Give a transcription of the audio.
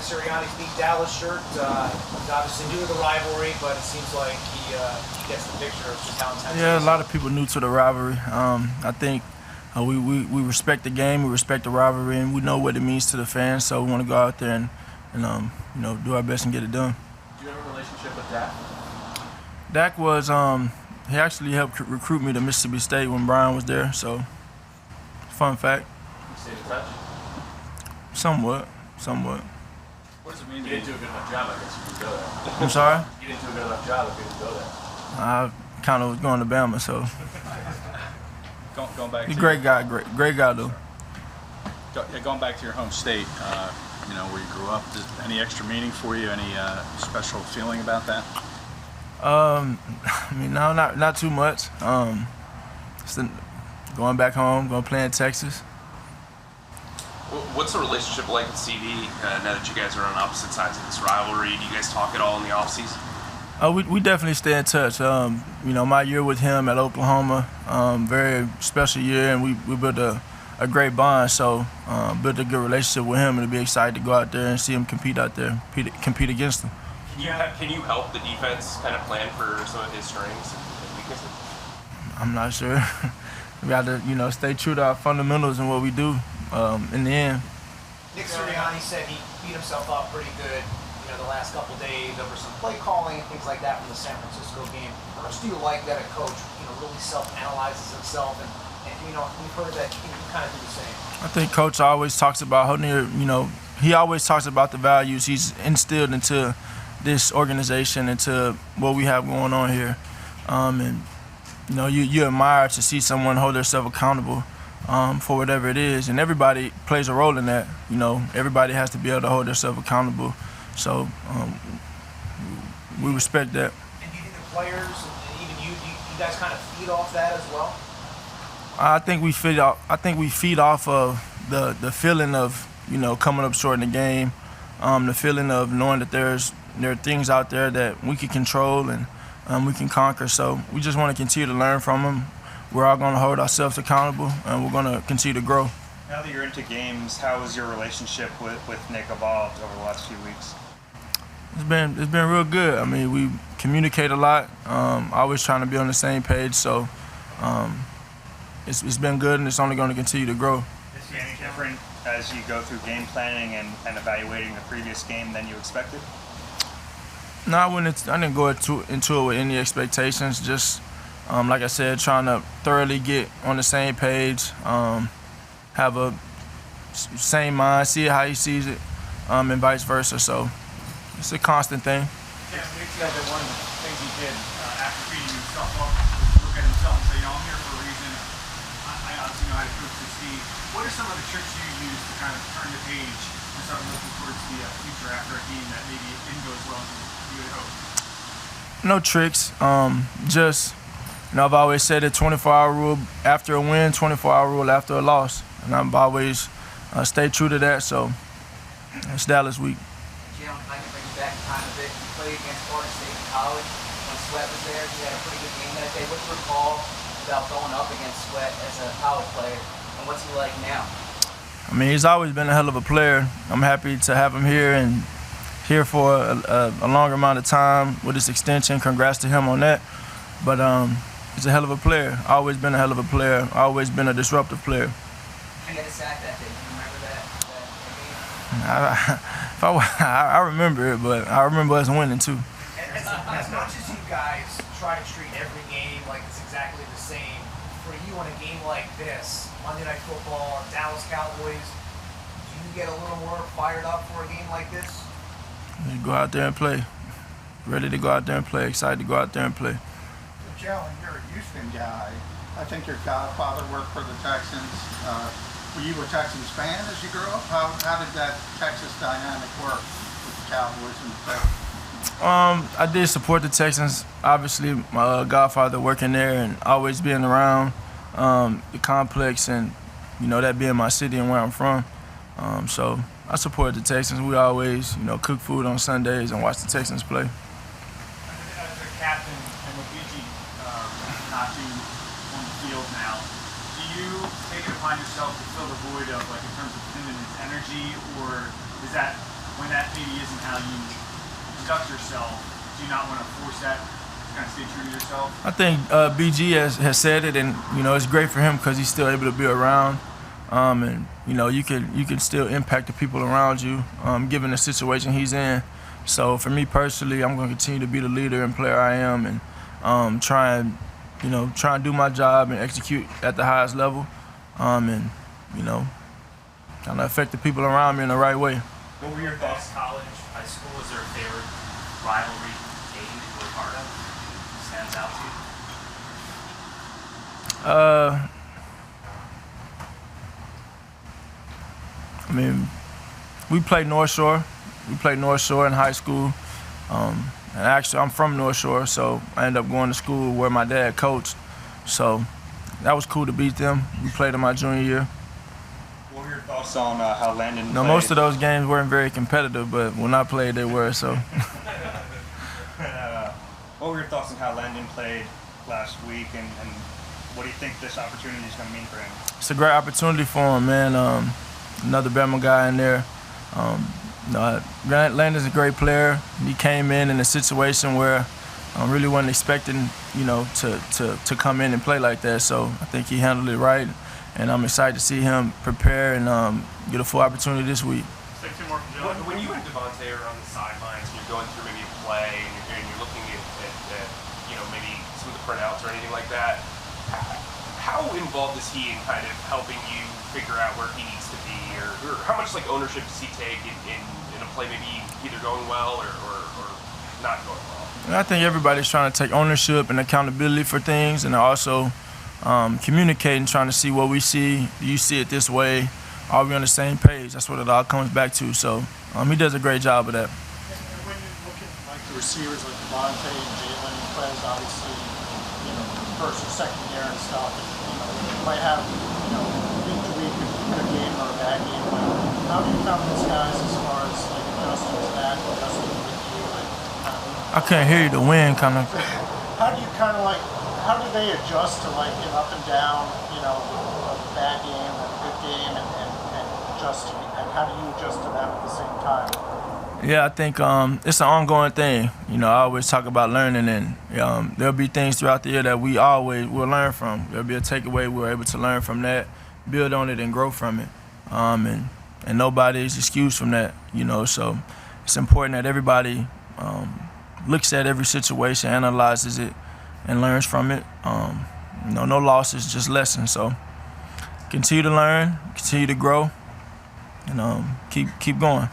Sirianni's Beat Dallas shirt. He's obviously new to the rivalry, but it seems like he gets the picture of just how intense. Yeah, a lot of people new to the rivalry. I think we respect the game, we respect the rivalry, and we know what it means to the fans. So we want to go out there and do our best and get it done. Do you have a relationship with Dak? Dak was he actually helped recruit me to Mississippi State when Brian was there. So fun fact. You stayed in touch? Somewhat. What does it mean? You didn't do a good enough job, I guess, if you didn't go there. I'm sorry? You didn't do a good enough job if you didn't go there. I kind of was going to Bama, so. Going back. He's a great guy though. Going back to your home state, where you grew up. Any extra meaning for you? Any special feeling about that? No, not too much. Going back home, going to play in Texas. What's the relationship like with CD now that you guys are on opposite sides of this rivalry? Do you guys talk at all in the offseason? We definitely stay in touch. My year with him at Oklahoma, very special year, and we built a great bond. So built a good relationship with him, and to be excited to go out there and see him compete out there, compete against him. Can you help the defense kind of plan for some of his strengths and weaknesses? I'm not sure. We got to stay true to our fundamentals and what we do. In the end. Nick Sirianni said he beat himself up pretty good, the last couple days over some play calling and things like that from the San Francisco game. How much do you like that a coach, really self-analyzes himself and we've heard that you kind of do the same? I think Coach always talks about he always talks about the values he's instilled into this organization, into what we have going on here, you admire to see someone hold themselves accountable. For whatever it is, and everybody plays a role in that. Everybody has to be able to hold themselves accountable. So we respect that. And do you think the players and even you guys kind of feed off that as well? I think we feed off of the feeling of coming up short in the game, the feeling of knowing that there are things out there that we can control and we can conquer. So we just want to continue to learn from them. We're all going to hold ourselves accountable, and we're going to continue to grow. Now that you're into games, how has your relationship with Nick evolved over the last few weeks? It's been real good. We communicate a lot. Always trying to be on the same page. So it's been good, and it's only going to continue to grow. Is it any different as you go through game planning and evaluating the previous game than you expected? No, I didn't go into it with any expectations. Just like I said, trying to thoroughly get on the same page, have a same mind, see it how he sees it, and vice versa. So it's a constant thing. Yeah, Nick said that one of the things he did after beating himself up was to look at himself and say, I'm here for a reason. I obviously know how to coach this team. What are some of the tricks you use to kind of turn the page and start looking towards the future after a game that maybe it didn't go as well as you would hope? No tricks, just. I've always said the 24-hour rule after a win, 24-hour rule after a loss. And I've always stayed true to that, so it's Dallas week. Jalen, if I can bring you back in time a bit, you played against Florida State in college. When Sweat was there, you had a pretty good game that day. What's your call about going up against Sweat as a college player, and what's he like now? He's always been a hell of a player. I'm happy to have him here and here for a longer amount of time with his extension. Congrats to him on that. But he's a hell of a player. Always been a hell of a player. Always been a disruptive player. He had a sack that day. Do you remember that game? I remember it, but I remember us winning too. As much as you guys try to treat every game like it's exactly the same, for you on a game like this, Monday Night Football, Dallas Cowboys, do you get a little more fired up for a game like this? You go out there and play. Ready to go out there and play. Excited to go out there and play. Jalen, you're a Houston guy. I think your godfather worked for the Texans. Were you a Texans fan as you grew up? How did that Texas dynamic work with the Cowboys and the Texans? I did support the Texans. Obviously, my godfather working there and always being around the complex and, that being my city and where I'm from. So I supported the Texans. We always, cook food on Sundays and watch the Texans play. As a captain and with BG not being on the field now, do you take it upon yourself to fill the void of, in terms of him and his energy, or is that when that maybe isn't how you conduct yourself, do you not want to force that to kind of stay true to yourself? I think BG has said it, and it's great for him because he's still able to be around, and you can still impact the people around you, given the situation he's in. So for me personally, I'm going to continue to be the leader and player I am, and try and do my job and execute at the highest level, and kind of affect the people around me in the right way. What were your thoughts? College, high school, is there a favorite rivalry game that you were a part of? Stands out to you? I mean, we played North Shore. We played North Shore in high school. And actually, I'm from North Shore, so I ended up going to school where my dad coached. So that was cool to beat them. We played in my junior year. What were your thoughts on how Landon played? Most of those games weren't very competitive, but when I played, they were. So. What were your thoughts on how Landon played last week, and what do you think this opportunity is going to mean for him? It's a great opportunity for him, man. Another Bama guy in there. Landon's a great player. He came in a situation where I really wasn't expecting, to come in and play like that. So I think he handled it right, and I'm excited to see him prepare and get a full opportunity this week. Take two more from Jalen. When you and Devontae are on the sidelines and you're going through maybe a play and you're looking at maybe some of the printouts or anything like that, how involved is he in kind of helping you figure out where he needs to be, or how much ownership does he take in a play maybe either going well or not going well? I think everybody's trying to take ownership and accountability for things, and also communicating, trying to see what we see. Do you see it this way? Are we on the same page? That's what it all comes back to. So he does a great job of that. And when you look at the receivers like Devontae and Jalen, who plays obviously, first or second year and stuff, you might have, week to week a good game or a bad game. How do you count these guys as far as adjusting to that, adjusting with you, and kind of? I couldn't hear you. The wind kind of. How do you how do they adjust to an up and down, a bad game and a good game, and adjust, and how do you adjust to that at the same time? Yeah, I think it's an ongoing thing. I always talk about learning, and there'll be things throughout the year that we always will learn from. There'll be a takeaway we're able to learn from that, build on it, and grow from it. And nobody is excused from that. So it's important that everybody looks at every situation, analyzes it, and learns from it. No losses, just lessons. So continue to learn, continue to grow, and keep going.